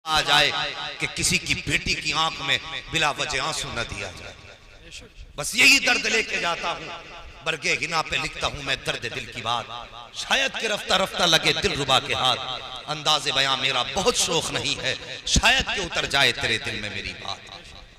आ जाए कि किसी की बेटी की आंख में बिला वजह आंसू न दिया जाए। बस यही दर्द लेके जाता हूँ, बरगे हिना पे लिखता हूँ मैं दर्द दिल की बात, शायद कि रफ्ता रफ्ता लगे दिल रुबा के हाथ। अंदाज़े बयां मेरा बहुत शौक नहीं है, शायद कि उतर जाए तेरे दिल में मेरी बात।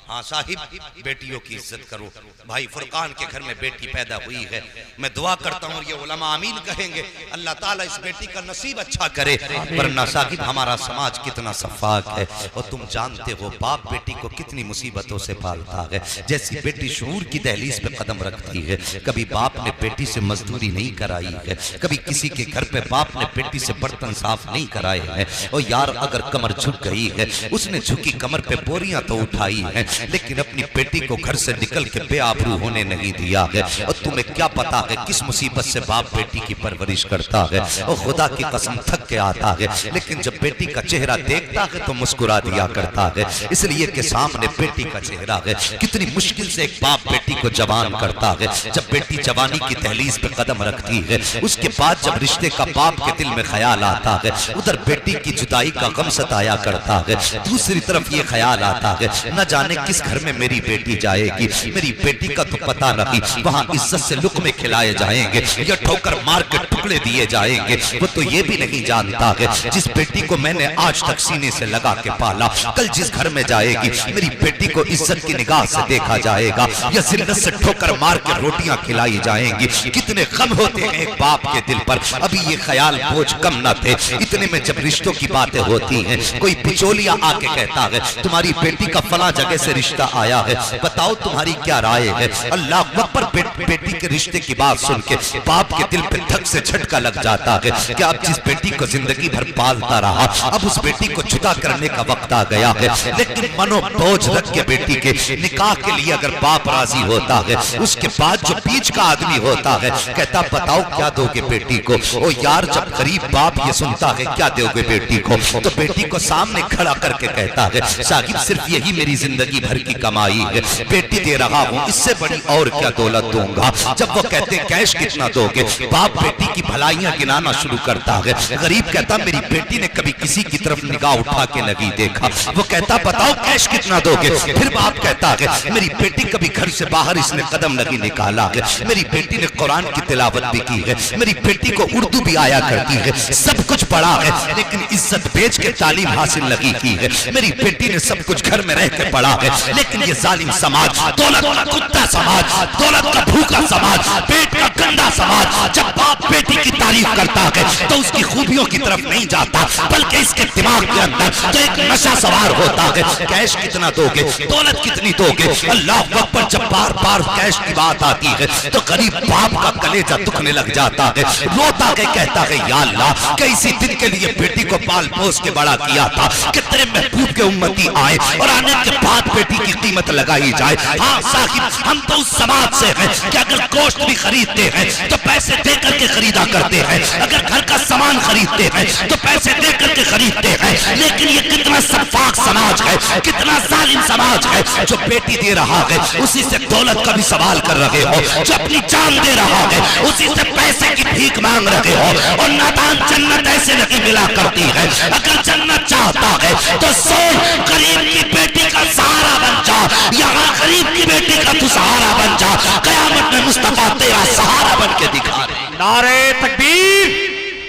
हाँ साहिब, बेटियों की इज्जत करो। भाई फुरकान के घर में बेटी पैदा हुई है, मैं दुआ करता हूँ ये उलमा आमीन कहेंगे, अल्लाह ताला इस बेटी का नसीब अच्छा करे। वरना साहिब हमारा समाज कितना सफाक है, और तुम जानते हो बाप बेटी को कितनी मुसीबतों से पालता है। जैसी बेटी शऊर की दहलीज पे कदम रखती है, कभी बाप ने बेटी से मजदूरी नहीं कराई है, कभी किसी के घर पे बाप ने बेटी से बर्तन साफ नहीं कराए हैं। और यार अगर कमर झुक गई है, उसने झुकी कमर पे बोरियां तो उठाई है, लेकिन अपनी बेटी को घर से निकल के बेआबरू होने नहीं दिया है। और तुम्हें क्या पता है किस मुसीबत से बाप बेटी की परवरिश करता है। और खुदा की कसम थक के आता है, लेकिन जब बेटी का चेहरा देखता है तो मुस्कुरा दिया करता है, इसलिए कि सामने बेटी का चेहरा है। कितनी मुश्किल से एक बाप बेटी को जवान करता है। जब बेटी जवानी की दहलीज पे कदम रखती है, उसके बाद जब रिश्ते का बाप के दिल में ख्याल आता है, उधर बेटी की जुदाई का गम सताया करता है, दूसरी तरफ ये ख्याल आता है न जाने किस घर में मेरी बेटी जाएगी, मेरी बेटी का तो पता नहीं वहां इज्जत से लुक़मे खिलाए जाएंगे या ठोकर मार के टुकड़े दिए जाएंगे। वो तो ये भी नहीं जानता है जिस बेटी को मैंने आज तक सीने से लगा के पाला, कल जिस घर में जाएगी मेरी बेटी को इज्जत की निगाह से देखा जाएगा या जिल्लत से ठोकर मार के रोटियां खिलाई जाएंगी। कितने गम होते हैं एक बाप के दिल पर। अभी ये ख्याल बोझ कम न थे, इतने में जब रिश्तों की बातें होती हैं, कोई बिचौलिया आके कहता है तुम्हारी बेटी का फला जगह से रिश्ता आया है, बताओ तुम्हारी क्या राय है। अल्लाह अकबर, बेटी के रिश्ते की बात सुन के बाप के दिल पे धक से झटका लग जाता है कि अब जिस बेटी को जिंदगी भर पालता रहा, अब उस बेटी को जुदा करने का वक्त आ गया है। लेकिन मनो बोझ रख के बेटी के निकाह के लिए अगर बाप राजी होता है, उसके बाद जो बीच का आदमी होता है कहता बताओ क्या दोगे बेटी को। ओ यार जब गरीब बाप ये सुनता है क्या दोगे बेटी को, तो बेटी को सामने खड़ा करके कहता है साहिब सिर्फ यही मेरी जिंदगी भर की कमाई है, बेटी दे रहा हूँ, इससे बड़ी और क्या दौलत दूंगा। जब वो कहते कैश कितना दोगे, बाप बेटी की भलाइयां गिनाना शुरू करता है। गरीब कहता मेरी बेटी ने कभी किसी की तरफ निगाह उठा के नहीं देखा। वो कहता बताओ कैश कितना दोगे। फिर बाप कहता है मेरी बेटी कभी घर से बाहर इसने कदम नहीं निकाला है, मेरी बेटी ने कुरान की तिलावत भी की है, मेरी बेटी को उर्दू भी आया करती है, सब कुछ पढ़ा है, लेकिन इज्जत बेच के तालीम हासिल नहीं की है। मेरी बेटी ने सब कुछ घर में रह के पढ़ा है, लेकिन ये जालिम समाज, दौलत का कुत्ता समाज, दौलत का भूखा समाज, पेट का गंदा समाज जब बाप बेटी की तारीफ करता है तो उसकी खूबियों की तरफ नहीं जाता, बल्कि इसके दिमाग के अंदर तो एक नशा सवार होता है। कैश कितना दोगे, दौलत कितनी दोगे। अल्लाह अकबर, जब बार बार कैश की बात आती है तो गरीब बाप का कलेजा दुखने लग जाता है, रोता है, कहता है या अल्लाह कैसी दिन के लिए बेटी को पाल पोस के बड़ा किया था कि तेरे महबूब के उम्मती आए और आने के बाद बेटी की कीमत लगाई जाए। हाँ साहिब, हम तो उस समाज से हैं कि अगर गोश्त भी खरीदते हैं तो पैसे दे करके खरीदा करते हैं, अगर घर का सामान खरीदते हैं तो पैसे दे करके खरीदते हैं। लेकिन ये कितना सफाक समाज है, कितना जालिम समाज है, जो बेटी दे रहा है उसी से दौलत का भी सवाल कर रहे हो, जो अपनी जान दे रहा है उसी से पैसे की भीख मांग रहे हो। और नादान जन्नत ऐसे नहीं मिला करती है। अगर जन्नत चाहता है तो सोच गरीब की बेटी का सहारा बन जा, यहाँ गरीब की बेटी का तू सहारा बन जा, कयामत में मुस्तफा तेरा सहारा बन के दिखा रहे। नारे तकबीर,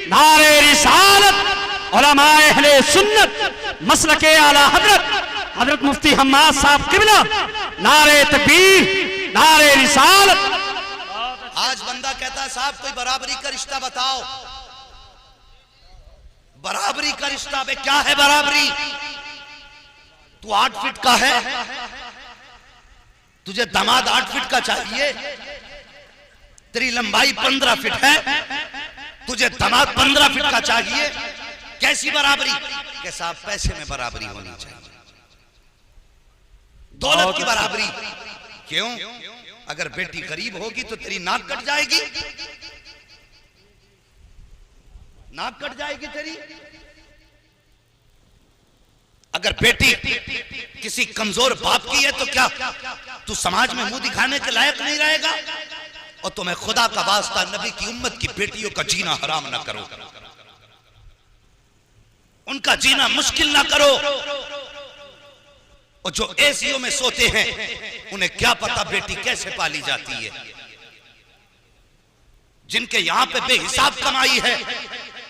नारे रिसालत, उलमाए अहले सुन्नत, मसलके आला हजरत मुफ्ती हम्माद साहब किबला, नारे तकबीर, नारे रिसालत। आज बंदा कहता है साहब कोई बराबरी का रिश्ता बताओ, बराबरी का रिश्ता बे क्या है बराबरी। तू 8 फीट का है, तुझे दामाद 8 फीट का चाहिए, तेरी लंबाई 15 फीट है, तुझे दामाद 15 फीट का चाहिए, कैसी बराबरी। के साहब पैसे में बराबरी होनी चाहिए, दौलत की बराबरी। क्यों? अगर बेटी गरीब होगी तो तेरी नाक कट जाएगी, नाक कट जाएगी तेरी। अगर बेटी किसी कमजोर बाप की है तो क्या तू समाज में मुंह दिखाने के लायक नहीं रहेगा। और तुम्हें खुदा का वास्ता नबी की उम्मत की बेटियों का जीना हराम ना करो। उनका जीना मुश्किल ना करो। और जो एसीओ में सोते हैं उन्हें क्या पता बेटी कैसे पाली जाती है। जिनके यहां पे बेहिसाब कमाई है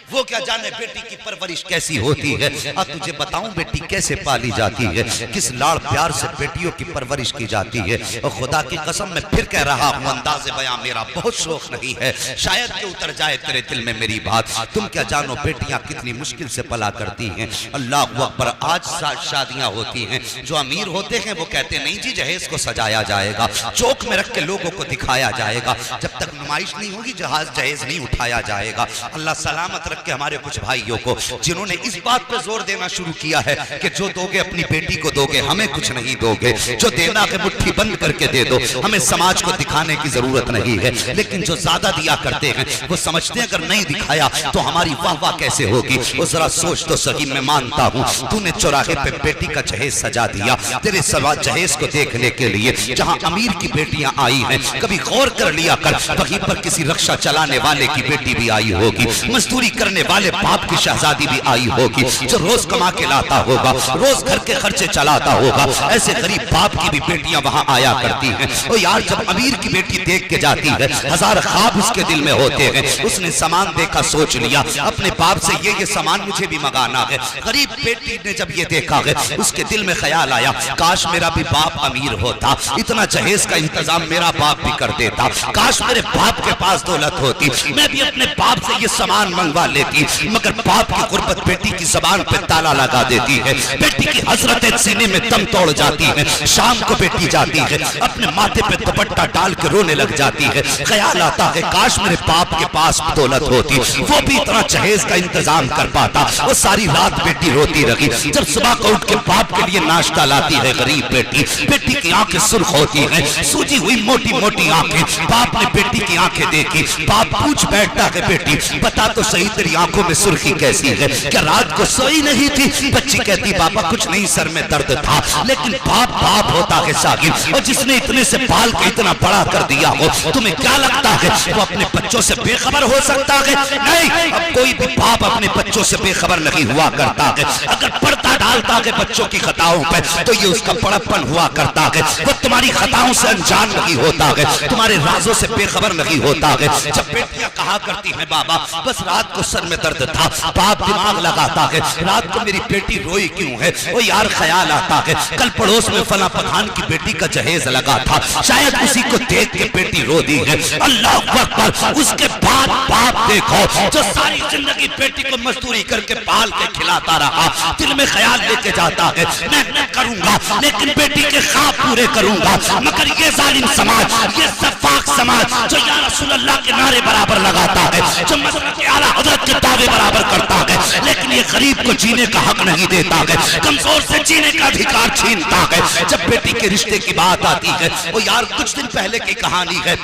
वो क्या जाने बेटी की परवरिश कैसी होती है। अब तुझे बताऊं बेटी कैसे पाली जाती है, किस लाड़ प्यार से बेटियों की परवरिश की जाती है। और खुदा की कसम मैं फिर कह रहा हूं, अंदाज़े बयां मेरा बहुत शौक नहीं है, शायद कि उतर जाए तेरे दिल में मेरी बात। तुम क्या जानो बेटियां कितनी मुश्किल से पला करती हैं। अल्लाह अकबर। आज शादियां होती हैं, जो अमीर होते हैं वो कहते नहीं जी जहेज को सजाया जाएगा, चौक में रख के लोगों को दिखाया जाएगा, जब तक नुमाइश नहीं होगी जहेज नहीं उठाया जाएगा। अल्लाह सलामत के हमारे कुछ भाइयों को जिन्होंने इस बात पर जोर देना शुरू किया है कि जो दोगे अपनी बेटी को दोगे, हमें कुछ नहीं दोगे, जो देना है मुट्ठी बंद करके दे दो, हमें समाज को दिखाने की जरूरत नहीं है। लेकिन जो ज्यादा दिया करते हैं वो समझते हैं अगर नहीं दिखाया तो हमारी वाह वाह कैसे होगी। वो जरा सोच तो सही, मैं मानता हूँ तूने चौराहे पे बेटी का जहेज सजा दिया, तेरे सवा जहेज को देखने के लिए जहाँ अमीर की बेटियां आई हैं, कभी गौर कर लिया कर वहीं पर किसी रक्षा चलाने वाले की बेटी भी आई होगी, मजदूरी करने वाले बाप की शहजादी भी आई होगी, जो रोज कमा के लाता होगा, रोज घर के खर्चे चलाता होगा। ऐसे गरीब बाप की भी बेटियां वहां आया करती हैं। और यार जब अमीर की बेटी देख के जाती है, हजार ख्वाब उसके दिल में होते हैं। उसने सामान देखा, सोच लिया अपने बाप से ये सामान मुझे भी मंगाना है। गरीब बेटी ने जब ये देखा है, उसके दिल में ख्याल आया काश मेरा भी बाप अमीर होता, इतना जहेज का इंतजाम मेरा बाप भी कर देता, काश मेरे बाप के पास दौलत होती, मैं भी अपने बाप से ये सामान मंगवा लेती। मगर बाप की गुर्बत बेटी की जबान पे ताला लगा देती है, बेटी की हसरतें सीने में दम तोड़ जाती है। शाम को बेटी जाती है, अपने माथे पे दुपट्टा डाल के रोने लग जाती है। ख्याल आता है काश मेरे बाप के पास दौलत होती, वो भी इतना जहेज का इंतजाम कर पाता। वो सारी रात बेटी रोती रही। जब सुबह को उठ के बाप के लिए नाश्ता लाती है गरीब बेटी, बेटी की आंखें सुर्ख होती हैं, सूजी हुई मोटी मोटी आंखें। बाप ने बेटी की आंखें देखी, बाप पूछ बैठता है बेटी बता तो सही तेरी आंखों में सुर्खी कैसी है, क्या रात को सोई नहीं थी? बच्ची कहती बाबा कुछ नहीं, सर में दर्द था। लेकिन बाप बाप होता है सागिर, और जिसने इतने से पाल के इतना बड़ा कर दिया हो, तुम्हें क्या लगता है वो अपने बच्चों से बेखबर हो सकता है? नहीं, अब कोई भी बाप अपने बच्चों से बेखबर नहीं हुआ करता है। अगर पर्दा डालता है बच्चों की खताओं पर तो ये उसका बड़प्पन हुआ करता है। वो तुम्हारी खताओं से अनजान नहीं होता है, तुम्हारे राजों से बेखबर नहीं होता है। जब बेटियां कहा करती हैं बाबा बस रात को सर में दर्द था, बाप दिमाग लगाता है रात को मेरी बेटी रोई क्यों है। वो यार ख्याल आता है कल पड़ोस में फला पठान की बेटी का जहेज लगा था, शायद उसी को देख के बेटी रो दी है। अल्लाह अकबर। उसके बाद बाप देखो जो सारी जिंदगी बेटी को मजदूरी करके पाल के खिलाता रहा, दिल में ख्याल लेके जाता है मैं करूंगा लेकिन बेटी के ख्वाब पूरे करूंगा। मगर ये जालिम समाज, ये सफाक समाज जो या रसूल अल्लाह के नारे बराबर लगाता है, जो मसलक आला हज़रत के दावे बराबर करता है, लेकिन ये गरीब को जीने का हक नहीं देता है, कमजोर से जीने का अधिकार छीनता है। जब बेटी के रिश्ते की बात आती है, वो यार कुछ दिन पहले की कहानी है,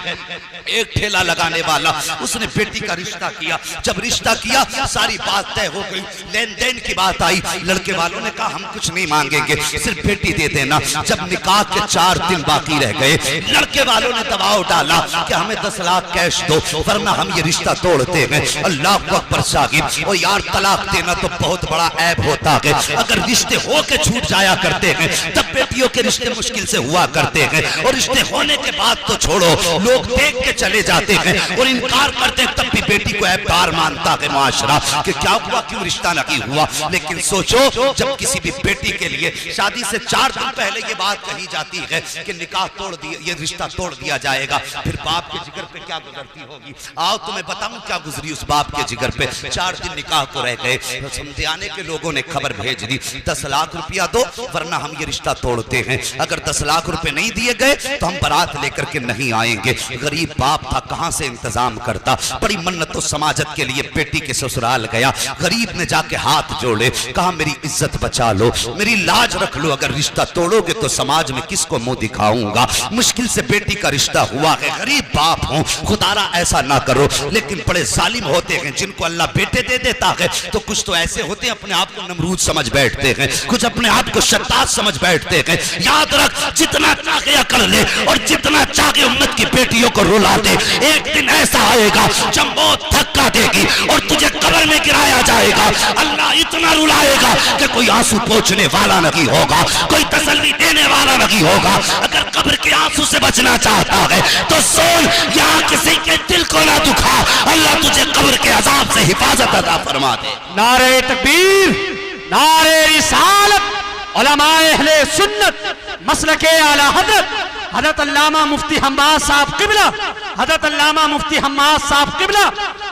एक ठेला लगाने वाला उसने बेटी का रिश्ता किया। जब रिश्ता किया सारी बात तय हो गई, लेन देन की बात आई। लड़के वालों ने कहा हम कुछ नहीं मांगेंगे, सिर्फ बेटी दे देना। जब निकाह के 4 दिन बाकी रह गए, लड़के वालों ने दबाव डाला कि हमें 10 लाख कैश दो वरना हम ये रिश्ता तोड़ते हैं। अल्लाह अकबर साहिब। और यार तलाक देना तो बहुत बड़ा ऐब होता है। अगर रिश्ते हो के छूट जाया करते हैं तब बेटियों के रिश्ते मुश्किल से हुआ करते हैं, और रिश्ते होने के बाद तो छोड़ो, लोग देख के चले जाते हैं और इनकार करते हैं, तब भी बेटी को ऐबदार मानता है मुआशरा कि क्या हुआ, क्यों रिश्ता नहीं हुआ। लेकिन सोचो जब किसी भी बेटी के लिए शादी से 4 दिन पहले ये बात कही जाती है कि निकाह तोड़ दिया, ये रिश्ता तोड़ दिया जाएगा, फिर बाप के जिगर पे क्या गुजरती होगी। आओ तुम्हें बताऊं क्या गुजरी उस बाप के जिगर पे। 4 दिन निकाह को रह गए, समझाने के लोगों ने खबर भेज दी 10 लाख रुपया दो वरना हम ये रिश्ता तोड़ते हैं। अगर 10 लाख रुपए नहीं दिए गए तो हम बारात लेकर के नहीं आएंगे। गरीब बाप था, कहां से इंतजाम करता। बड़ी मन्नत समाजत के लिए बेटी के ससुराल गया। गरीब ने जाके हाथ जोड़े, कहा मेरी इज्जत बचा लो, मेरी लाज रख लो, अगर रिश्ता तोड़ोगे तो समाज में किसको मुंह दिखाऊंगा। मुश्किल से बेटी का रिश्ता हुआ है। गरीब बाप हूं, खुदा खुदारा ऐसा ना करो। लेकिन बड़े जालिम होते हैं जिनको अल्लाह बेटे दे देता है तो कुछ तो ऐसे होते हैं अपने आप को नमरूद समझ बैठते हैं, कुछ अपने आप को शद्दाद समझ बैठते हैं। याद रख, जितना चाहे कर ले और जितना चाहे उम्मत की बेटियों को रुला दे, एक दिन ऐसा आएगा जब मौत धक्का देगी और तुझे कब्र में गिराया जाएगा। अल्लाह इतना रुलाएगा कि कोई आंसू पोंछने वाला नहीं होगा, कोई तसल्ली देने वाला नहीं होगा। अगर कब्र के आंसू से बचना चाहता है तो सुन, यहाँ किसी के दिल को ना दुखा, अल्लाह तुझे कब्र के अजाब से हिफाजत अता फरमा दे। नारे तकबीर, नारे रिसालत, उलमाए अहले सुन्नत मसलके आला हजरत अल्लामा मुफ्ती हम्माद साहब किबला, हजरत अल्लामा मुफ्ती हम्माद साहब किबला,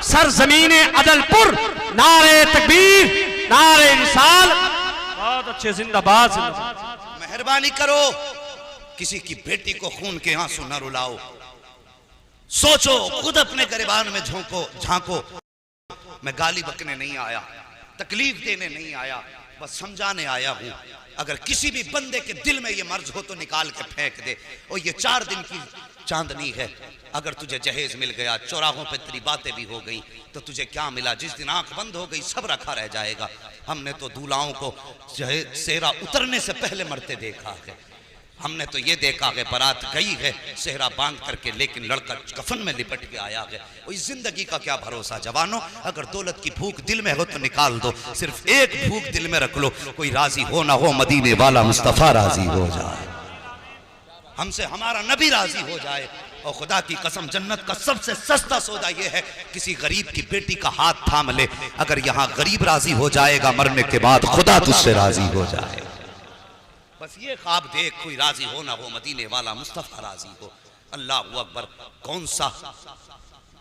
सरजमीन अदलपुर, नारे तकबीर, नारे रिसालत। बहुत अच्छे, जिंदाबाद जिंदाबाद। मेहरबानी करो, किसी की बेटी को खून के आंसू न रुलाओ। सोचो, खुद अपने गिरबान में झांको। मैं गाली बकने नहीं आया, तकलीफ देने नहीं आया, बस समझाने आया हूं। अगर किसी भी बंदे के दिल में ये मर्ज हो तो निकाल के फेंक दे। और ये 4 दिन की चांदनी है, अगर तुझे जहेज मिल गया, चौराहों पे तेरी बातें भी हो गई, तो तुझे क्या मिला? जिस दिन आंख बंद हो गई सब रखा रह जाएगा। हमने तो दूल्हाओं को सेहरा उतरने से पहले मरते देखा है। हमने तो ये देखा है बारात गई है सेहरा बांध करके, लेकिन लड़का कफन में लिपट के आया है। और इस जिंदगी का क्या भरोसा जवानों? अगर दौलत की भूख दिल में हो तो निकाल दो, सिर्फ एक भूख दिल में रख लो, कोई राजी हो ना हो, मदीने वाला मुस्तफा राजी हो जाए, हमसे हमारा नबी राजी हो जाए। और खुदा की कसम, जन्नत का सबसे सस्ता सौदा यह है किसी गरीब की बेटी का हाथ थाम ले। अगर यहाँ गरीब राजी हो जाएगा, मरने के बाद खुदा तुझसे राजी हो जाए। बस ये ख्वाब देख, कोई राजी हो ना हो, मदीने वाला मुस्तफा राजी हो। अल्लाह अकबर। कौन सा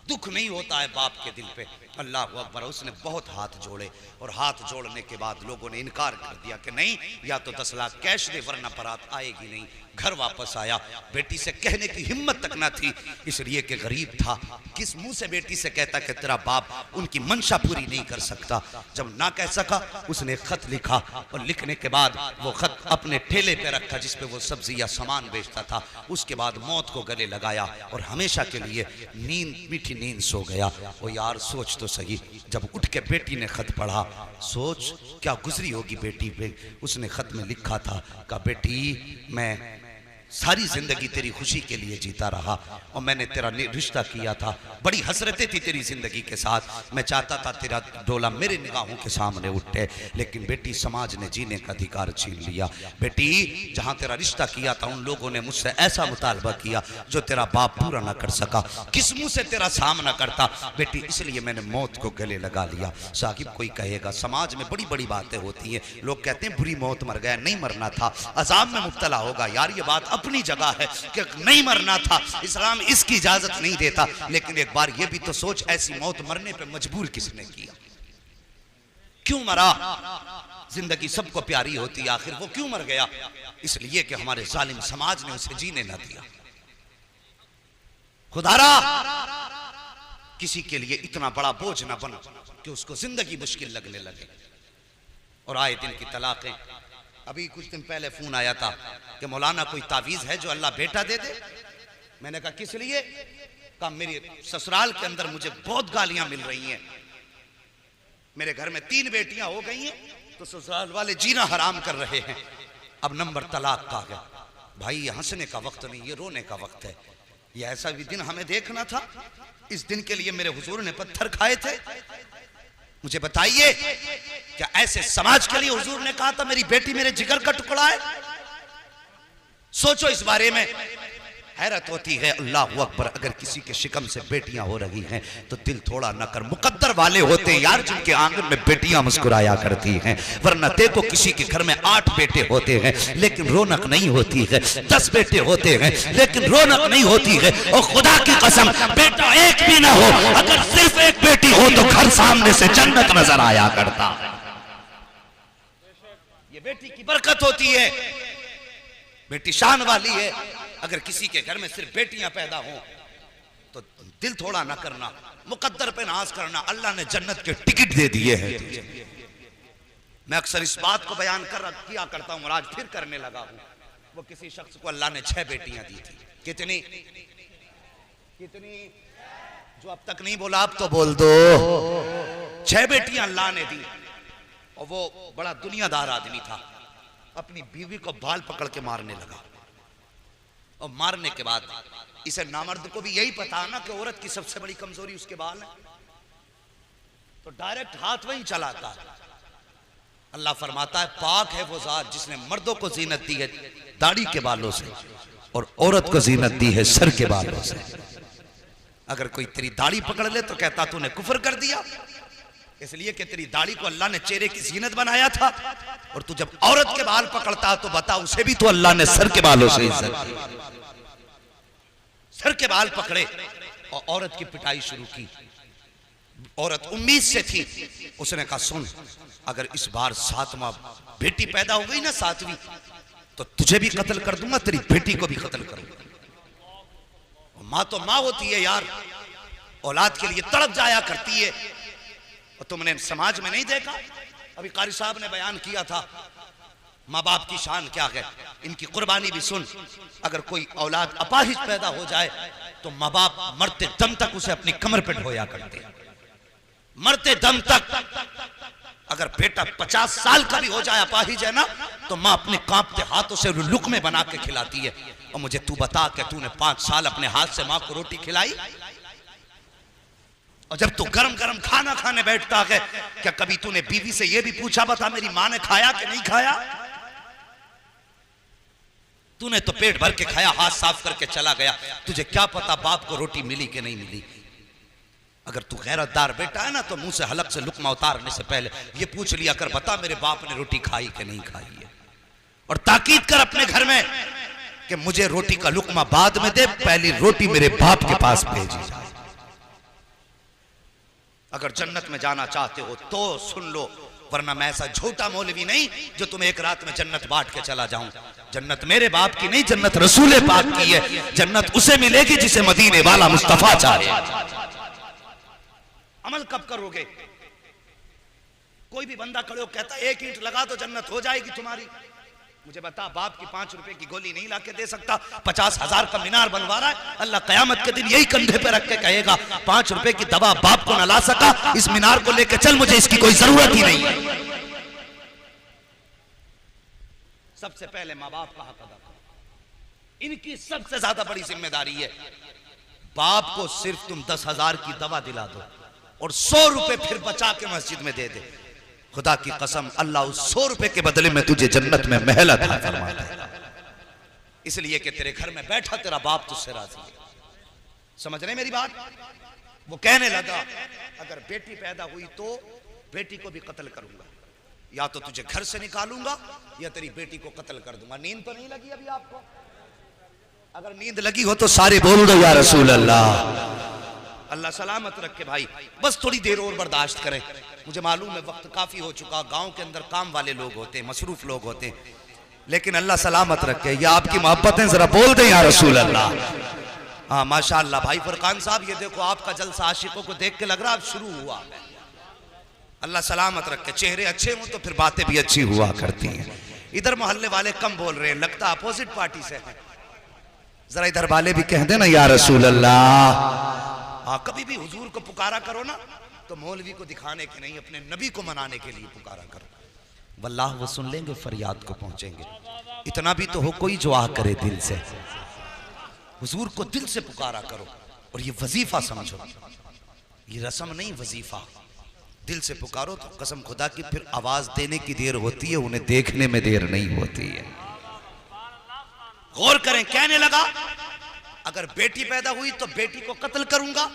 दुख नहीं होता है बाप के दिल पे। अल्लाह अकबर। उसने बहुत हाथ जोड़े और हाथ जोड़ने के बाद लोगों ने इनकार कर दिया कि नहीं, या तो 10 लाख कैश दे वरना बारात आएगी नहीं। घर वापस आया, बेटी से कहने की हिम्मत तक ना थी, इसलिए कि गरीब था। किस मुंह से बेटी से कहता कि तेरा बाप उनकी मंशा पूरी नहीं कर सकता। जब ना कह सका, उसने खत लिखा और लिखने के बाद वो खत अपने ठेले पे रखा जिसपे वो सब्जी या सामान बेचता था। उसके बाद मौत को गले लगाया और हमेशा के लिए मीठी नींद सो गया। वो यार सोच तो सही, जब उठ के बेटी ने खत पढ़ा, सोच क्या गुजरी होगी बेटी पे। उसने खत में लिखा था कि बेटी, मैं सारी जिंदगी तेरी खुशी के लिए जीता रहा और मैंने तेरा रिश्ता किया था, बड़ी हसरतें थी तेरी जिंदगी के साथ। मैं चाहता था तेरा डोला मेरे निगाहों के सामने उठे, लेकिन बेटी समाज ने जीने का अधिकार छीन लिया। बेटी, जहां तेरा रिश्ता किया था उन लोगों ने मुझसे ऐसा मुतालबा किया जो तेरा बाप पूरा ना कर सका। किस मुंह से तेरा सामना करता बेटी, इसलिए मैंने मौत को गले लगा लिया। साहिब, कोई कहेगा समाज में बड़ी बड़ी बातें होती हैं, लोग कहते हैं बुरी मौत मर गया, नहीं मरना था, अजाब में मुब्तला होगा। यार ये बात अपनी जगह है कि नहीं मरना था, इस्लाम इसकी इजाजत नहीं देता। लेकिन एक बार ये भी तो सोच, ऐसी मौत मरने पे मजबूर किसने किया? क्यों मरा? जिंदगी सबको प्यारी होती है, आखिर वो क्यों मर गया? इसलिए कि हमारे जालिम समाज ने उसे जीने ना दिया। खुदारा किसी के लिए इतना बड़ा बोझ ना बना कि उसको जिंदगी मुश्किल लगने लगे। और आए दिन की तलाकें। अभी कुछ दिन पहले फोन आया था कि मौलाना कोई तावीज है जो अल्लाह बेटा दे दे। मैंने कहा किस लिए? कहा मेरे ससुराल के अंदर मुझे बहुत गालियां मिल रही हैं, मेरे घर में 3 बेटियां हो गई हैं, तो ससुराल वाले जीना हराम कर रहे हैं। अब नंबर तलाक का है। भाई ये हंसने का वक्त नहीं, ये रोने का वक्त है। ये ऐसा भी दिन हमें देखना था। इस दिन के लिए मेरे हुजूर ने पत्थर खाए थे। मुझे बताइए, क्या ऐसे समाज के लिए हुजूर ने कहा था मेरी बेटी मेरे जिगर का टुकड़ा है? सोचो इस बारे में। हैरत होती है। अल्लाह अकबर। अगर किसी के शिकम से बेटियां हो रही हैं तो दिल थोड़ा न कर। मुकद्दर वाले होते हैं यार जिनके आंगन में बेटियां मुस्कुराया करती हैं, वरना देखो किसी के घर में 8 बेटे होते हैं लेकिन रौनक नहीं होती है, 10 बेटे होते हैं लेकिन रौनक नहीं होती है। और खुदा की कसम, बेटा एक भी ना हो, अगर सिर्फ एक बेटी हो तो घर सामने से जन्नत नजर आया करता है। ये बेटी की बरकत होती है, बेटी शान वाली है। अगर किसी के घर में सिर्फ बेटियां पैदा हो तो दिल थोड़ा ना करना, मुकद्दर पे नाज करना। अल्लाह ने जन्नत के टिकट दे दिए हैं तुझे। मैं अक्सर इस बात को बयान किया करता हूं और आज फिर करने लगा हूं। वो किसी शख्स को अल्लाह ने 6 बेटियां दी थी। कितनी? जो अब तक नहीं बोला अब तो बोल दो। 6 बेटियां अल्लाह ने दी और वो बड़ा दुनियादार आदमी था, अपनी बीवी को बाल पकड़ के मारने लगा। और मारने के बाद इसे नामर्द को भी यही पता ना कि औरत की सबसे बड़ी कमजोरी उसके बाल है, तो डायरेक्ट हाथ वहीं चलाता है। अल्लाह फरमाता है पाक है वो जात जिसने मर्दों को जीनत दी है दाढ़ी के बालों से और औरत को जीनत दी है सर के बालों से। अगर कोई तेरी दाढ़ी पकड़ ले तो कहता तूने कुफर कर दिया, इसलिए कि तेरी दाढ़ी को अल्लाह ने चेहरे की जीनत बनाया था। और तू जब औरत के बाल पकड़ता तो बता उसे भी तो अल्लाह ने सर के बालों से इज्जत दी। सर के बाल पकड़े और औरत की पिटाई शुरू की। औरत उम्मीद से थी, उसने कहा सुन अगर इस बार 7वां बेटी पैदा हो गई ना 7वीं, तो तुझे भी कत्ल कर दूंगा, तेरी बेटी को भी कत्ल करूंगा। मां तो मां होती है यार, औलाद के लिए तड़प जाया करती है। और तुमने समाज में नहीं देखा, अभी कारी साहब ने बयान किया था माँ बाप की शान क्या है, इनकी कुर्बानी भी सुन। अगर कोई औलाद अपाहिज पैदा हो जाए तो माँ बाप मरते दम तक उसे अपनी कमर पे ढोया करते, मरते दम तक। अगर बेटा 50 साल का भी हो जाए अपाहिज है ना, तो माँ अपने कांपते हाथों से लुकमे बना के खिलाती है। और मुझे तू बता कि तूने 5 साल अपने हाथ से माँ को रोटी खिलाई? और जब तू गरम गरम खाना खाने बैठता है, क्या कभी तूने बीवी से यह भी पूछा बता मेरी माँ ने खाया कि नहीं खाया? तूने तो पेट भर के खाया, हाथ साफ करके चला गया, तुझे क्या पता बाप को रोटी मिली कि नहीं मिली। अगर तू गैरतदार बेटा है ना, तो मुंह से हलक से लुकमा उतारने से पहले ये पूछ लिया कर बता मेरे बाप ने रोटी खाई कि नहीं खाई है। और ताकीद कर अपने घर में कि मुझे रोटी का लुकमा बाद में दे, पहली रोटी मेरे बाप के पास भेजी जाए। अगर जन्नत में जाना चाहते हो तो सुन लो, वरना मैं ऐसा झूठा मौलवी नहीं जो तुम्हें एक रात में जन्नत बांट के चला जाऊं। जन्नत मेरे बाप की नहीं, जन्नत रसूल पाक की है। जन्नत उसे मिलेगी जिसे मदीने वाला मुस्तफा चाहे। अमल कब करोगे? कोई भी बंदा खड़े हो कहता 1 ईंट लगा तो जन्नत हो जाएगी तुम्हारी। मुझे बता, बाप की 5 रुपए की गोली नहीं लाके दे सकता, 50,000 का मीनार बनवा रहा है। अल्लाह कयामत के दिन यही कंधे पे रख के कहेगा 5 रुपए की दवा बाप को न ला सका, इस मीनार को लेके चल, मुझे इसकी कोई जरूरत ही नहीं है। सबसे पहले माँ बाप का हक अदा करो, इनकी सबसे ज्यादा बड़ी जिम्मेदारी है। बाप को सिर्फ तुम 10,000 की दवा दिला दो और 100 रुपए फिर बचा के मस्जिद में दे दे, खुदा की कसम अल्लाह उस 100 रुपए के बदले में तुझे जन्नत में महल अता फरमाता है। इसलिए कि तेरे घर में बैठा तेरा बाप तुझसे राजी है। समझ रहे मेरी बात? वो कहने लगा अगर बेटी पैदा हुई तो बेटी को भी कत्ल करूंगा, या तो तुझे घर से निकालूंगा या तेरी बेटी को कत्ल कर दूंगा। नींद तो नहीं लगी अभी आपको? अगर नींद लगी हो तो सारे बोल दो या रसूल अल्लाह। अल्लाह सलामत रखे भाई, बस थोड़ी देर और बर्दाश्त करें। मुझे मालूम है वक्त काफी हो चुका, गांव के अंदर काम वाले लोग होते हैं, मसरूफ लोग होते हैं, लेकिन अल्लाह सलामत रखे। ये आपकी मोहब्बतें जरा बोल दें या रसूल अल्लाह। हाँ माशाअल्लाह भाई फरकान साहब, ये देखो आपका जलसा आशिकों को देख के लग रहा अब शुरू हुआ। अल्लाह सलामत रखे, चेहरे अच्छे हों तो फिर बातें भी अच्छी हुआ करती हैं। इधर मोहल्ले वाले कम बोल रहे हैं, लगता अपोजिट पार्टी से है। जरा इधर वाले भी कह देना या रसूल अल्लाह। हाँ, कभी भी हुजूर को पुकारा करो ना तो मौलवी को दिखाने के नहीं, अपने नबी को मनाने के लिए पुकारा करो। वल्लाह वो सुन लेंगे, फरियाद को पहुंचेंगे। इतना भी तो हो कोई जो आ करे दिल से, हुजूर को दिल से पुकारा करो। और ये वजीफा समझो, ये रस्म नहीं वजीफा। दिल से पुकारो तो कसम खुदा की फिर आवाज देने की देर होती है, उन्हें देखने में देर नहीं होती है। गौर करें, कहने लगा अगर बेटी पैदा हुई तो बेटी को कत्ल करूंगा,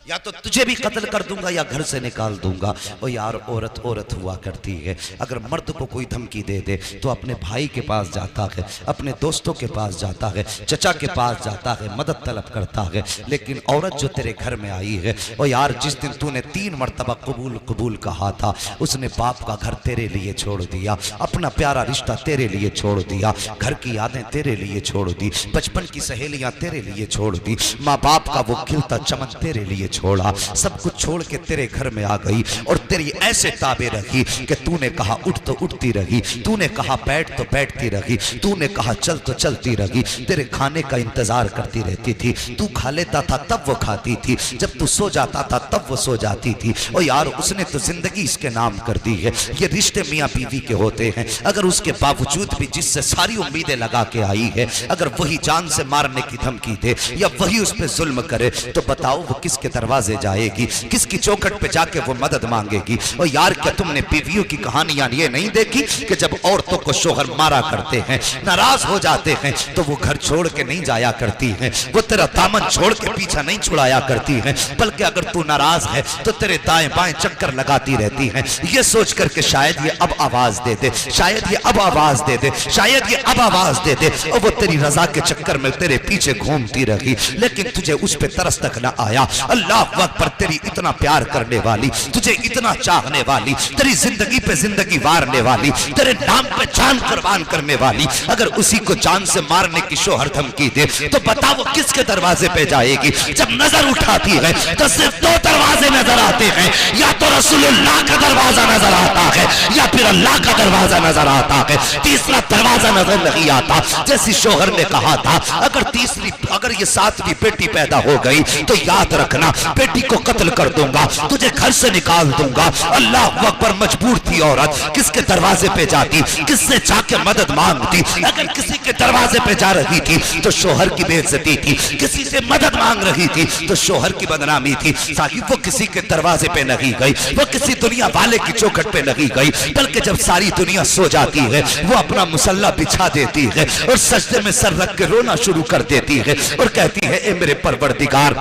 या तो तुझे भी कत्ल कर दूंगा या घर से निकाल दूंगा। ओ यार, औरत औरत हुआ करती है। अगर मर्द को कोई धमकी दे दे तो अपने भाई के पास जाता है, अपने दोस्तों के पास जाता है, चचा के पास जाता है, मदद तलब करता है। लेकिन औरत जो तेरे घर में आई है, ओ यार जिस दिन तूने 3 मरतबा कबूल कबूल कहा था, उसने बाप का घर तेरे लिए छोड़ दिया, अपना प्यारा रिश्ता तेरे लिए छोड़ दिया, घर की यादें तेरे लिए छोड़ दी, बचपन की सहेलियां तेरे लिए छोड़ दी, माँ बाप का वो खिलता चमन तेरे लिए छोड़ा, सब कुछ छोड़ के तेरे घर में आ गई और तेरी ऐसे ताबे रखी कि तूने कहा उठ तो उठती रही, तूने कहा बैठ तो बैठती रही, तूने कहा चल तो चलती रही, तेरे खाने का इंतजार करती रहती थी। तू खा लेता था तब वो खाती थी, जब तू सो जाता था तब वो सो जाती थी। और यार उसने तो जिंदगी इसके नाम कर दी है। ये रिश्ते मियाँ बीवी के होते हैं, अगर उसके बावजूद भी जिससे सारी उम्मीदें लगा के आई है, अगर वही जान से मारने की धमकी दे या वही उस पर जुल्म करे, तो बताओ वो किसके दरवाजे जाएगी, किसकी चौखट पे जाके वो मदद मांगेगी। और यार क्या तुमने बीवियों की कहानियां ये नहीं देखी कि जब औरतों को शोहर मारा करते हैं, नाराज हो जाते हैं, तो वो घर छोड़ के नहीं जाया करती हैं, वो तेरा दामन छोड़ के पीछा नहीं छुड़ाया करती हैं, बल्कि अगर तू नाराज है तो तेरे दाएं बाएं चक्कर लगाती रहती हैं, ये सोच करके शायद ये अब आवाज दे दे, शायद ये अब आवाज दे दे, शायद ये अब आवाज दे दे। और वो तेरी रजा के चक्कर में तेरे पीछे घूमती रही, लेकिन तुझे उस पे तरस तक ना आया। अल्लाह अकबर, तेरी इतना प्यार करने वाली, तुझे इतना चाहने वाली, तेरी जिंदगी पे जिंदगी वारने वाली, तेरे नाम पे जान कुर्बान करने वाली, अगर उसी को जान से मारने की शोहर धमकी दे, तो बता वो किसके दरवाजे पे जाएगी। जब नजर उठाती है तो सिर्फ दो दरवाजे नजर आते हैं, या तो रसूलुल्लाह का दरवाजा नजर आता है या फिर अल्लाह का दरवाजा नजर आता है, तीसरा दरवाजा नजर नहीं आता। जैसी शोहर ने कहा था अगर ये सातवीं बेटी पैदा हो गई तो याद रखना बेटी को कत्ल कर दूंगा, तुझे घर से निकाल दूंगा। अल्लाह अकबर, मजबूर थी औरत, किसके दरवाजे पे जाती, किससे जाके मदद मांगती। अगर किसी के दरवाजे पे जा रही थी तो शोहर की बेइज्जती थी, किसी से मदद मांग रही थी तो शोहर की बदनामी थी। साहिब वो किसी के दरवाजे पे नहीं गई, वो किसी दुनिया वाले की चौखट पे नहीं गई, बल्कि जब सारी दुनिया सो जाती है वो अपना मुसल्ला बिछा देती है और सजदे में सर रख के रोना शुरू कर देती है और कहती है, ए मेरे परवरदिगार,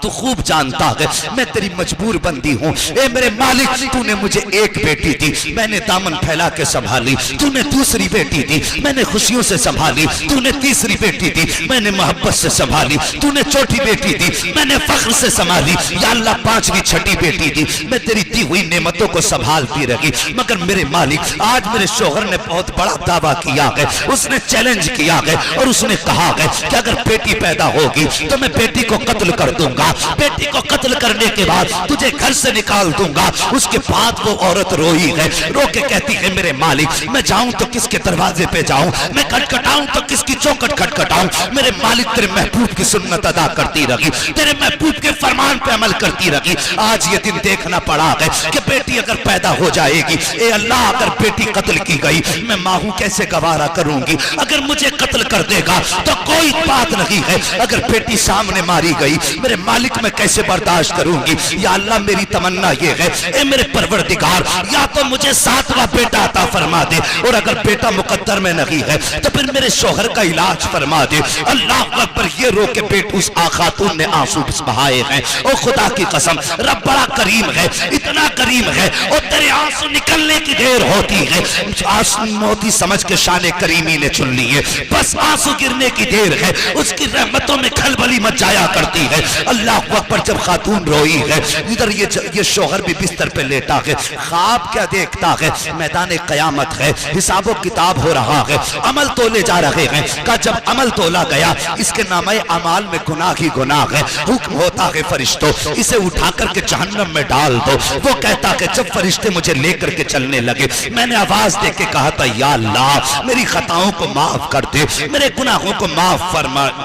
तू खूब जानता है मैं तेरी मजबूर बंदी हूँ। ए मेरे मालिक, तूने मुझे एक बेटी दी, मैंने दामन फैला के संभाली, तूने दूसरी बेटी दी, मैंने खुशियों से संभाली, तूने तीसरी बेटी दी, मैंने मोहब्बत से संभाली, तूने चौथी बेटी दी, मैंने फख्र से संभाली, या अल्लाह पांचवी छठी बेटी दी, मैं तेरी दी हुई नेमतों को संभालती रही। मगर मेरे मालिक, आज मेरे शोहर ने बहुत बड़ा दावा किया है, उसने चैलेंज किया है और उसने कहा है कि अगर बेटी पैदा होगी तो मैं बेटी को कत्ल कर दूंगा, बेटी को कत्ल करने के बाद तुझे घर से निकाल दूंगा। उसके बाद वो औरत रोई है, रो के कहती है, मेरे मालिक, मैं जाऊं तो किसके दरवाजे पे जाऊं, मैं खटखटाऊं तो किसकी चौखट खटखटाऊं। मेरे मालिक, तेरे महबूब की सुन्नत अदा करती रही, तेरे महबूब के फरमान पे अमल करती रही। आज ये दिन देखना पड़ा है कि बेटी अगर पैदा हो जाएगी, ए अल्लाह, अगर बेटी कत्ल की गई मैं माँ हूं कैसे गवारा करूंगी, अगर मुझे कत्ल कर देगा तो कोई बात नहीं है, अगर बेटी सामने मारी गई मेरे मालिक मैं कैसे बर्दाश्त करूंगी। या अल्लाह, मेरी तमन्ना ये है, ए मेरे परवरदिगार, या तो मुझे सातवां बेटा अता फरमा दे, और अगर बेटा मुकद्दर में नहीं है तो फिर मेरे शोहर का इलाज फरमा दे। अल्लाह अकबर, ये रो के बेट उस खातून ने आंसू बहाए हैं। ओ खुदा की कसम, रब बड़ा करीम है, इतना करीम है, और तेरे आंसू निकलने की देर होती है, आंसू मोती समझ के शाने करीमी ने चुन लिए, बस आंसू गिरने की देर है, उसकी रहमतों में खलबली मच जाया करती है। अल्लाह अकबर, जब खातून रोई है, इधर ये शोहर भी बिस्तर पे लेटा है, ख्वाब क्या देखता है, मैदान कयामत है, हिसाबो किताब हो रहा है, अमल तोले जा रहे हैं। का जब अमल तोला गया, इसके नामे अमाल में गुनाह ही गुनाह है, हुक्म होता है फरिश्तों, इसे उठा करके जहन्नम में डाल दो। वो कहता है, जब फरिश्ते मुझे लेकर के चलने लगे, मैंने आवाज दे के कहा था, या अल्लाह, मेरी खताओं को माफ कर दे, मेरे गुनाहों को माफ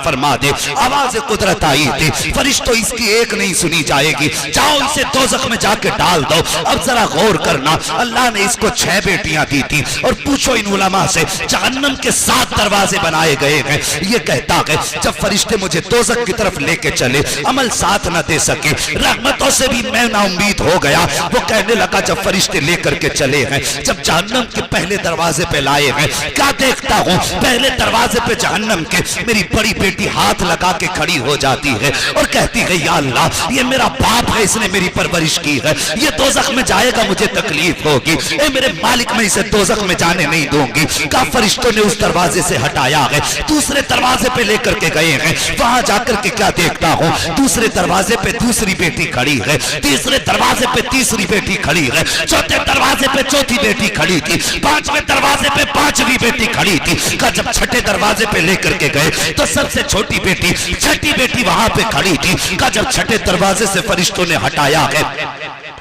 फरमा दे। आवाज कुदरत आई थी, फरिश्तों इसकी एक नहीं सुनी जाएगी, जाओ इसे दोज़ख में जाके डाल दो। अब जरा गौर करना, अल्लाह ने इसको 6 बेटियां दी थी, और पूछो इन उलमा से, जहन्नम के 7 दरवाजे बनाए गए हैं। ये कहता है, जब फरिश्ते मुझे दोज़ख की तरफ लेके चले, अमल साथ न दे सके, रहमतों से भी मैं ना उम्मीद हो गया। वो कहने लगा, जब फरिश्ते लेकर के चले हैं, जब जहन्नम के पहले दरवाजे पे लाए हैं, क्या देखता हूँ, पहले दरवाजे पे जहन्नम के मेरी बड़ी बेटी हाथ लगा के खड़ी हो जाती है और कहती है, या अल्लाह, ये मेरा बाप है, इसने मेरी परवरिश की है, ये दोज़ख में जाएगा, मुझे तकलीफ होगी, ए मेरे मालिक, मैं इसे दोज़ख में जाने नहीं दूंगी। का फरिश्तों ने उस दरवाजे से हटाया है, दूसरे दरवाजे पे लेकर के गए हैं, वहां जाकर के क्या देखता हूँ, दूसरे दरवाजे पे दूसरी बेटी खड़ी है, तीसरे दरवाजे पे तीसरी बेटी खड़ी है, चौथे दरवाजे पे चौथी बेटी खड़ी थी, 5वें दरवाजे पे 5वीं बेटी खड़ी थी। का जब छठे दरवाजे पे लेकर के गए तो सबसे छोटी बेटी, छठी बेटी वहां पे खड़ी थी। का जब जब छठे दरवाजे से फरिश्तों ने हटाया है,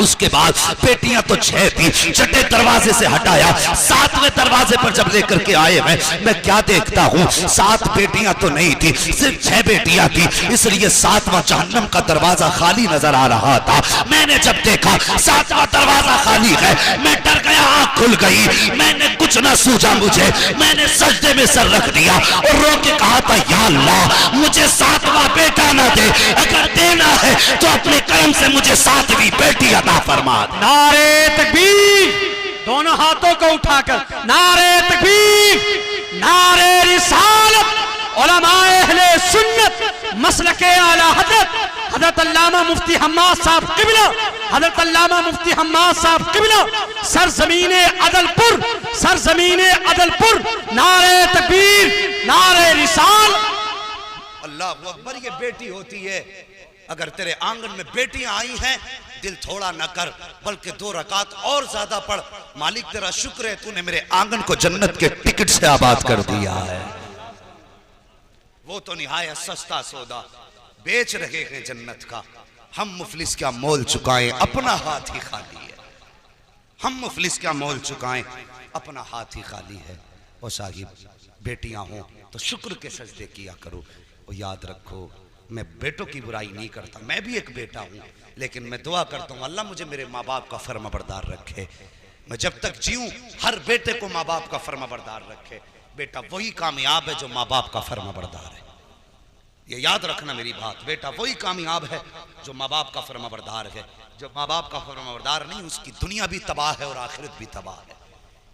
उसके बाद बेटियां तो 6 थी, छठे दरवाजे से हटाया, 7वें दरवाजे पर जब लेकर के आए हैं, मैं क्या देखता हूं, 7 बेटियां तो नहीं थी, सिर्फ 6 बेटियां थी, इसलिए 7वां जहन्नम का दरवाजा खाली नजर आ रहा था। मैंने जब देखा 7वां दरवाजा खाली है, मैं डर गया, आंख खुल गई, मैंने कुछ ना सूझा मुझे, मैंने सजदे में सर रख दिया और रो के कहा था, या अल्लाह मुझे 7वां बेटा ना दे, अगर देना है तो अपने कर्म से मुझे 7वीं बेटी अता फरमा दे। नारे तकबीर, दोनों हाथों को उठाकर नारे तकबीर, नारे रिसालत, उलमाए अहले सुन्नत मसलके आला हजरत अल्लामा मुफ्ती हम्माद साहब किबला, हजरत अल्लामा मुफ्ती हम्माद साहब किबला, सरजमीने अदलपुर, सरजमीने अदलपुर, नारे तकबीर, नारे रिसाल। अल्लाह अकबर, ये बेटी होती है। अगर तेरे आंगन में बेटियां आई हैं, दिल थोड़ा न कर, बल्कि 2 रकात और ज्यादा पढ़। मालिक तेरा शुक्र है, तूने मेरे आंगन को जन्नत के टिकट से आबाद कर दिया है। वो तो निहायत सस्ता सौदा बेच रहे हैं जन्नत का। हम मुफलिस क्या मोल चुकाएं, अपना हाथ ही खाली है। हम मुफलिस क्या मोल चुकाएं, अपना हाथ ही खाली है। और साहिब, बेटियां हों तो शुक्र के सजदे किया करो। और याद रखो, मैं बेटों की बुराई नहीं करता, मैं भी एक बेटा हूं, लेकिन मैं दुआ करता हूं अल्लाह मुझे मेरे माँ बाप का फर्माबरदार रखे। मैं जब तक जीऊं हर बेटे को माँ बाप का फर्माबरदार रखे। बेटा वही कामयाब है जो माँ बाप का फर्माबरदार है। ये याद रखना मेरी बात, बेटा वही कामयाब है जो माँ बाप का फर्माबरदार है। जो माँ बाप का फर्माबरदार नहीं, उसकी दुनिया भी तबाह है और आखिरत भी तबाह है।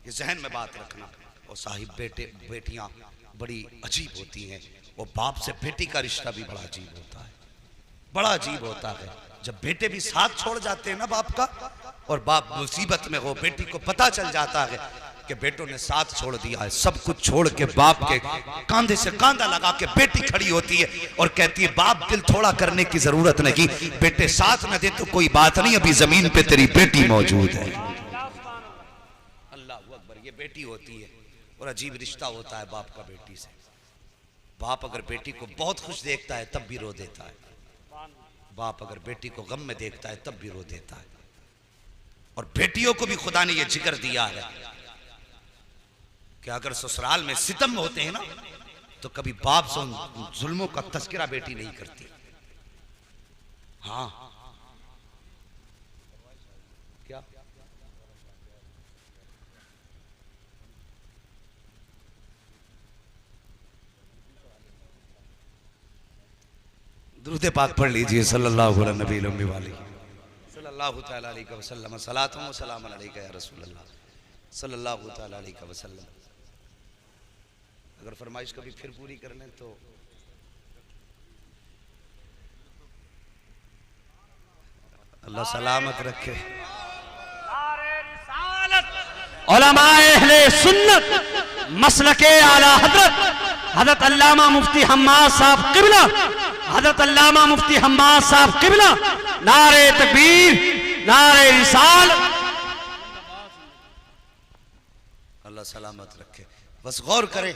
ये जहन में बात रखना। और साहिब, बेटियां बड़ी अजीब होती हैं। वो बाप से बेटी का रिश्ता भी बड़ा अजीब होता है, बड़ा अजीब होता है। जब बेटे भी साथ छोड़ जाते हैं ना बाप का, और बाप मुसीबत में हो, बेटी को पता चल जाता है कि बेटों ने साथ छोड़ दिया है, सब कुछ छोड़ के बाप के कांधे से कांधा लगा के बेटी खड़ी होती है और कहती है, बाप दिल थोड़ा करने की जरूरत नहीं, बेटे साथ न दे तो कोई बात नहीं, अभी जमीन पे तेरी बेटी मौजूद है। अल्लाह अकबर, ये बेटी होती है। और अजीब रिश्ता होता है बाप का बेटी से। बाप अगर बेटी को बहुत खुश देखता है तब भी रो देता है, बाप अगर बेटी को गम में देखता है तब भी रो देता है। और बेटियों को भी खुदा ने यह जिक्र दिया है कि अगर ससुराल में सितम होते हैं ना, तो कभी बाप से उन जुल्मों का तस्करा बेटी नहीं करती। हाँ, क्या दुरूद पाक पढ़ लीजिए, सल्लल्लाहु अलैहि सल्लल्लाहु तआला अलैहि वसल्लम, सलातुम व सलामुन अलैका या रसूल अल्लाह सल्लल्लाहु तआला अलैहि वसल्लम। अगर फरमाइश कभी फिर पूरी कर लें तो अल्लाह सलामत रखे। उलमाए अहले सुन्नत मसलके आला हजरत अल्लामा मुफ्ती हम्माद साहब किबला, हजरत अल्लामा मुफ्ती हम्माद साहब किबला, नारे तकबीर, नारे रिसाल। अल्लाह सलामत रखे। बस गौर करें,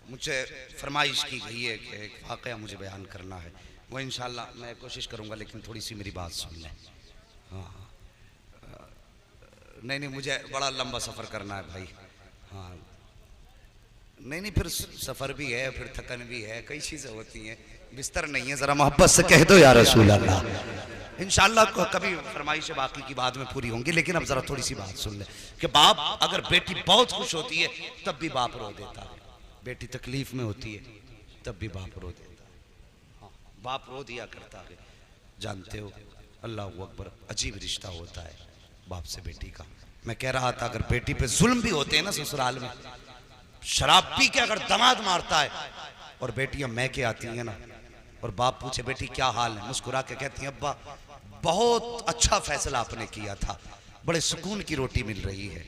मुझे फरमाइश की गई है कि एक वाक़या मुझे बयान करना है, वो इंशाल्लाह मैं कोशिश करूंगा, लेकिन थोड़ी सी मेरी बात सुन लें। हाँ, नहीं, मुझे बड़ा लंबा सफ़र करना है भाई। हाँ, नहीं, फिर सफ़र भी है, फिर थकन भी है, कई चीज़ें होती हैं, बिस्तर नहीं है, ज़रा मोहब्बत से कह दो या रसूल अल्लाह। इंशाल्लाह कभी फरमाइश बाकी की बाद में पूरी होंगी, लेकिन अब ज़रा थोड़ी सी बात सुन ले कि बाप अगर बेटी बहुत खुश होती है तब भी बाप रो देता है, बेटी तकलीफ़ में होती है तब भी बाप रो देता है। हाँ, बाप रो दिया करता है। जानते हो, अल्लाह अकबर, अजीब रिश्ता होता है बाप से बेटी का। मैं कह रहा था, अगर बेटी पे जुल्म भी होते हैं ना ससुराल में, शराब पी के अगर दामाद मारता है और बेटियां मैं के आती हैं ना, और बाप पूछे बेटी क्या हाल है, मुस्कुरा के कहती हैं अब्बा बहुत अच्छा फैसला आपने किया था, बड़े सुकून की रोटी मिल रही है।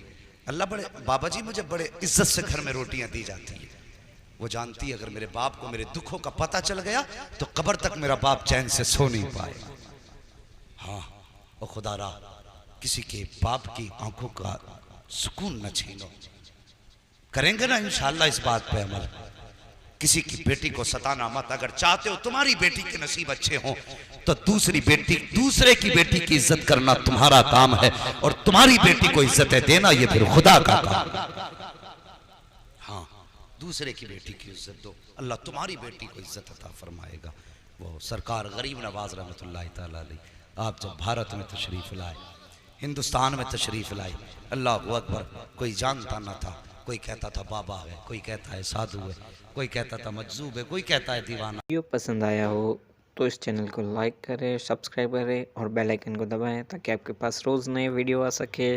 अल्लाह, बड़े बाबा जी मुझे बड़े इज्जत से घर में रोटियां दी जाती है। वो जानती है अगर मेरे बाप को मेरे दुखों का पता चल गया तो कब्र तक मेरा बाप चैन से सो नहीं पाए। हाँ, और खुदा रा किसी के बाप की आंखों का सुकून न छीनो। करेंगे ना इंशाअल्लाह इस बात पे अमल किसी की बेटी को सताना मत। अगर चाहते हो तुम्हारी बेटी के नसीब अच्छे हों तो दूसरे की बेटी की इज्जत करना तुम्हारा काम है, और तुम्हारी बेटी को इज्जतें देना ये फिर खुदा का काम। हाँ, दूसरे की बेटी की इज्जत दो, अल्लाह तुम्हारी बेटी को इज्जत अता फरमाएगा। वो सरकार गरीब नवाज रहमतुल्लाह तआला अलैह आप जब भारत में तशरीफ लाए, हिंदुस्तान में तशरीफ लाए, अल्लाह अकबर, कोई जानता ना था, कोई कहता था बाबा है, कोई कहता है साधु है, कोई कहता था मजजूब है, कोई कहता है दीवाना। वीडियो पसंद आया हो तो इस चैनल को लाइक करें, सब्सक्राइब करें और बेल आइकन को दबाएं ताकि आपके पास रोज़ नए वीडियो आ सके।